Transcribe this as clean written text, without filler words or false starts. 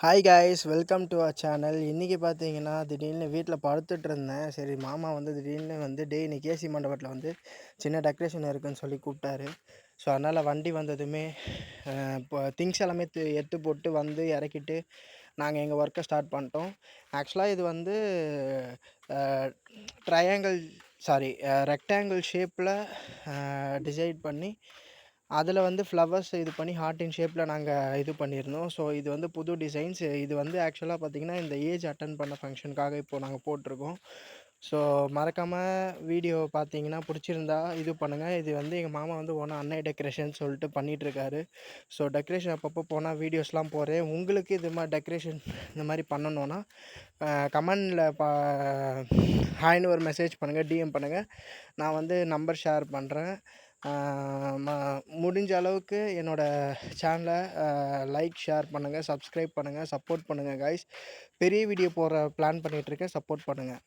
Hi guys, welcome to our channel. இன்றைக்கி பார்த்தீங்கன்னா திடீர்னு வீட்டில் படுத்துட்டு இருந்தேன். சரி, மாமா வந்து திடீர்னு வந்து இன்னைக்கு ஏசி மண்டபத்தில் வந்து சின்ன டெக்கரேஷன் இருக்குதுன்னு சொல்லி கூப்பிட்டாரு. ஸோ அதனால் வண்டி வந்ததுமே இப்போ திங்ஸ் எல்லாமே எடுத்து போட்டு வந்து இறக்கிட்டு நாங்கள் எங்கள் ஒர்க்கை ஸ்டார்ட் பண்ணிட்டோம். ஆக்சுவலாக இது வந்து ரெக்டாங்கிள் ஷேப்பில் டிசைட் பண்ணி அதில் வந்து ஃப்ளவர்ஸ் இது பண்ணி ஹார்ட்டின் ஷேப்பில் நாங்கள் இது பண்ணியிருந்தோம். ஸோ இது வந்து புது டிசைன்ஸ். இது வந்து ஆக்சுவலாக பார்த்திங்கன்னா இந்த ஏஜ் அட்டன் பண்ண ஃபங்க்ஷனுக்காக இப்போது நாங்கள் போட்டிருக்கோம். ஸோ மறக்காமல் வீடியோ பார்த்தீங்கன்னா பிடிச்சிருந்தா இது பண்ணுங்கள். இது வந்து எங்கள் மாமா வந்து அன்னை டெக்கரேஷன் சொல்லிட்டு பண்ணிகிட்ருக்காரு. ஸோ டெக்கரேஷன் அப்பப்போ போனால் வீடியோஸ்லாம் போடுறேன். உங்களுக்கு இது மாதிரி டெக்கரேஷன் இந்த மாதிரி பண்ணணுன்னா கமெண்டில் ஹாய்னு ஒரு மெசேஜ் பண்ணுங்கள், டிஎம் பண்ணுங்கள். நான் வந்து நம்பர் ஷேர் பண்ணுறேன். முடிஞ்ச அளவுக்கு என்னோடய சேனலை லைக், ஷேர் பண்ணுங்கள், சப்ஸ்கிரைப் பண்ணுங்கள், சப்போர்ட் பண்ணுங்கள் காய்ஸ். பெரிய வீடியோ போடுற பிளான் பண்ணிகிட்ருக்கேன். சப்போர்ட் பண்ணுங்கள்.